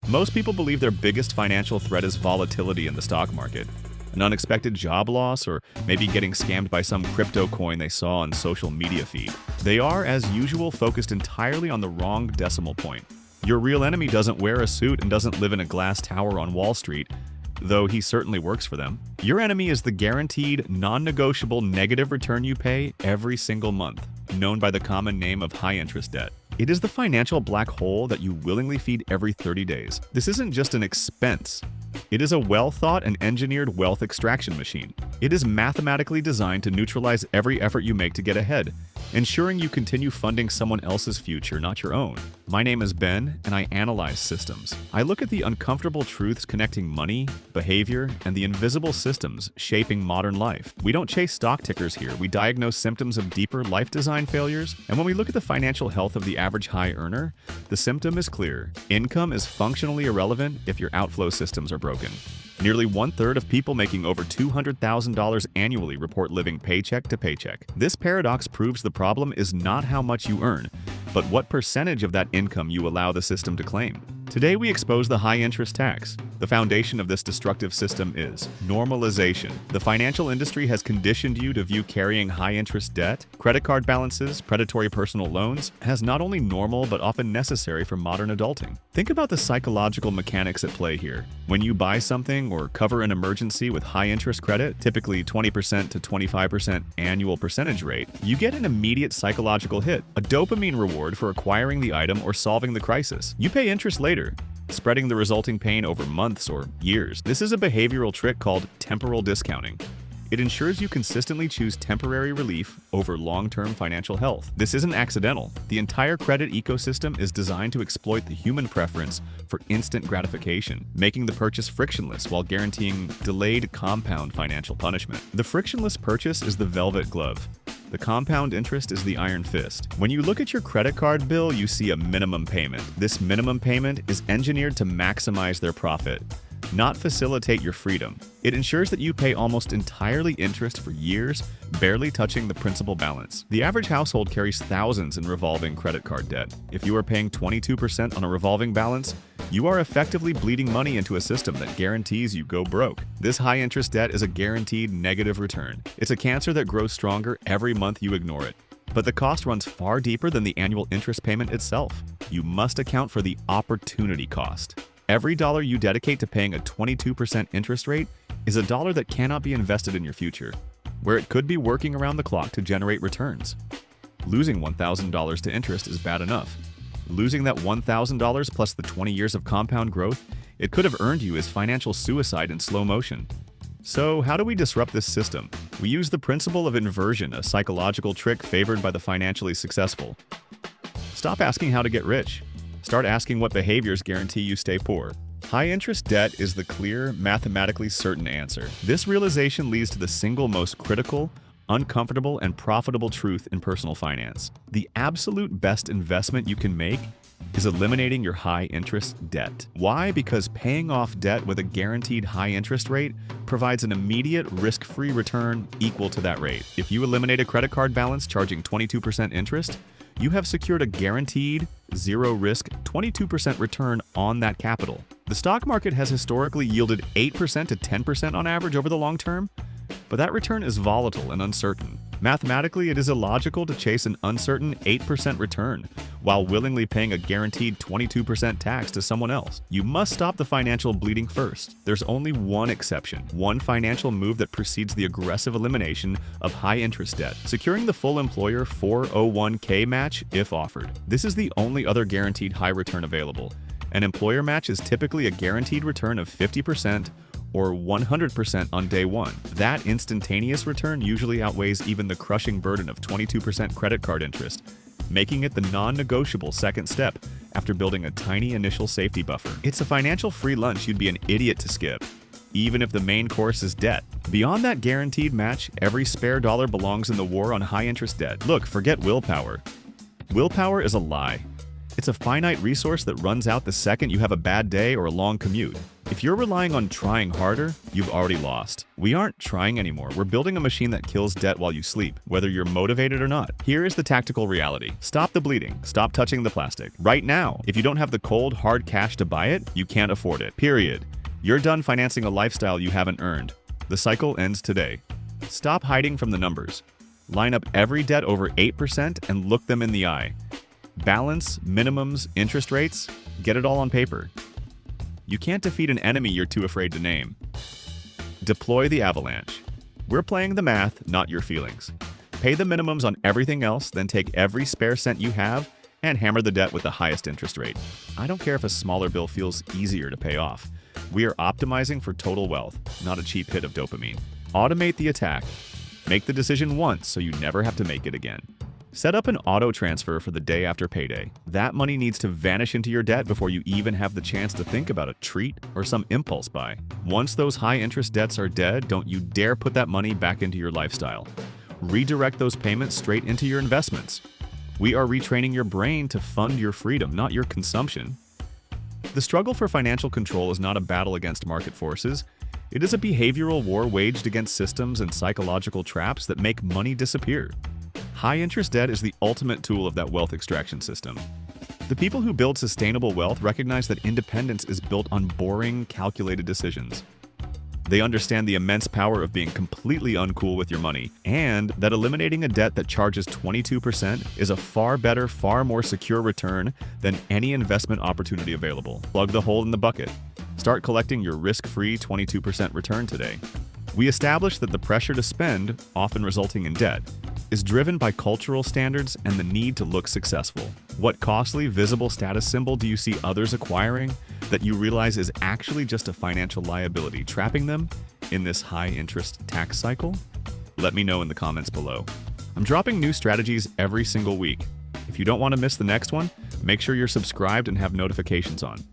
Most people believe their biggest financial threat is volatility in the stock market, an unexpected job loss, or maybe getting scammed by some crypto coin they saw on social media feed. They are, as usual, focused entirely on the wrong decimal point. Your real enemy doesn't wear a suit and doesn't live in a glass tower on Wall Street, though he certainly works for them. Your enemy is the guaranteed, non-negotiable negative return you pay every single month, known by the common name of high-interest debt. It is the financial black hole that you willingly feed every 30 days. This isn't just an expense. It is a well-thought and engineered wealth extraction machine. It is mathematically designed to neutralize every effort you make to get ahead, ensuring you continue funding someone else's future, not your own. My name is Ben, and I analyze systems. I look at the uncomfortable truths connecting money, behavior, and the invisible systems shaping modern life. We don't chase stock tickers here. We diagnose symptoms of deeper life design failures. And when we look at the financial health of the average high earner, the symptom is clear. Income is functionally irrelevant if your outflow systems are broken. Nearly 1/3 of people making over $200,000 annually report living paycheck to paycheck. This paradox proves the problem is not how much you earn, but what percentage of that income you allow the system to claim. Today we expose the high-interest tax. The foundation of this destructive system is normalization. The financial industry has conditioned you to view carrying high-interest debt, credit card balances, predatory personal loans, as not only normal but often necessary for modern adulting. Think about the psychological mechanics at play here. When you buy something or cover an emergency with high-interest credit, typically 20% to 25% annual percentage rate, you get an immediate psychological hit, a dopamine reward for acquiring the item or solving the crisis. You pay interest later, spreading the resulting pain over months or years. This is a behavioral trick called temporal discounting. It ensures you consistently choose temporary relief over long-term financial health. This isn't accidental. The entire credit ecosystem is designed to exploit the human preference for instant gratification, making the purchase frictionless while guaranteeing delayed compound financial punishment. The frictionless purchase is the velvet glove. The compound interest is the iron fist. When you look at your credit card bill, you see a minimum payment. This minimum payment is engineered to maximize their profit, not facilitate your freedom. It ensures that you pay almost entirely interest for years, barely touching the principal balance. The average household carries thousands in revolving credit card debt. If you are paying 22% on a revolving balance, you are effectively bleeding money into a system that guarantees you go broke. This high-interest debt is a guaranteed negative return. It's a cancer that grows stronger every month you ignore it. But the cost runs far deeper than the annual interest payment itself. You must account for the opportunity cost. Every dollar you dedicate to paying a 22% interest rate is a dollar that cannot be invested in your future, where it could be working around the clock to generate returns. Losing $1,000 to interest is bad enough. Losing that $1,000 plus the 20 years of compound growth it could have earned you is financial suicide in slow motion. So how do we disrupt this system? We use the principle of inversion, a psychological trick favored by the financially successful. Stop asking how to get rich. Start asking what behaviors guarantee you stay poor. High-interest debt is the clear, mathematically certain answer. This realization leads to the single most critical, uncomfortable, and profitable truth in personal finance. The absolute best investment you can make is eliminating your high-interest debt. Why? Because paying off debt with a guaranteed high interest rate provides an immediate risk-free return equal to that rate. If you eliminate a credit card balance charging 22% interest, you have secured a guaranteed, zero-risk, 22% return on that capital. The stock market has historically yielded 8% to 10% on average over the long term, but that return is volatile and uncertain. Mathematically, it is illogical to chase an uncertain 8% return while willingly paying a guaranteed 22% tax to someone else. You must stop the financial bleeding first. There's only one exception, one financial move that precedes the aggressive elimination of high-interest debt, securing the full employer 401k match if offered. This is the only other guaranteed high return available. An employer match is typically a guaranteed return of 50% or 100% on day one. That instantaneous return usually outweighs even the crushing burden of 22% credit card interest, making it the non-negotiable second step after building a tiny initial safety buffer. It's a financial free lunch you'd be an idiot to skip, even if the main course is debt. Beyond that guaranteed match, every spare dollar belongs in the war on high-interest debt. Look, forget willpower. Willpower is a lie. It's a finite resource that runs out the second you have a bad day or a long commute. If If you're relying on trying harder, you've already lost. We aren't trying anymore. We're building a machine that kills debt while you sleep, whether you're motivated or not. Here is the tactical reality. Stop the bleeding. Stop touching the plastic. Right now. If you don't have the cold, hard cash to buy it, you can't afford it. Period. You're done financing a lifestyle you haven't earned. The cycle ends today. Stop hiding from the numbers. Line up every debt over 8% and look them in the eye. Balance, minimums, interest rates, get it all on paper. You can't defeat an enemy you're too afraid to name. Deploy the Avalanche. We're playing the math, not your feelings. Pay the minimums on everything else, then take every spare cent you have and hammer the debt with the highest interest rate. I don't care if a smaller bill feels easier to pay off. We are optimizing for total wealth, not a cheap hit of dopamine. Automate the attack. Make the decision once so you never have to make it again. Set up an auto transfer for the day after payday. That money needs to vanish into your debt before you even have the chance to think about a treat or some impulse buy. Once those high-interest debts are dead, don't you dare put that money back into your lifestyle. Redirect those payments straight into your investments. We are retraining your brain to fund your freedom, not your consumption. The struggle for financial control is not a battle against market forces. It is a behavioral war waged against systems and psychological traps that make money disappear. High-interest debt is the ultimate tool of that wealth extraction system. The people who build sustainable wealth recognize that independence is built on boring, calculated decisions. They understand the immense power of being completely uncool with your money, and that eliminating a debt that charges 22% is a far better, far more secure return than any investment opportunity available. Plug the hole in the bucket. Start collecting your risk-free 22% return today. We established that the pressure to spend, often resulting in debt, is driven by cultural standards and the need to look successful. What costly, visible status symbol do you see others acquiring that you realize is actually just a financial liability, trapping them in this high-interest tax cycle? Let me know in the comments below. I'm dropping new strategies every single week. If you don't want to miss the next one, make sure you're subscribed and have notifications on.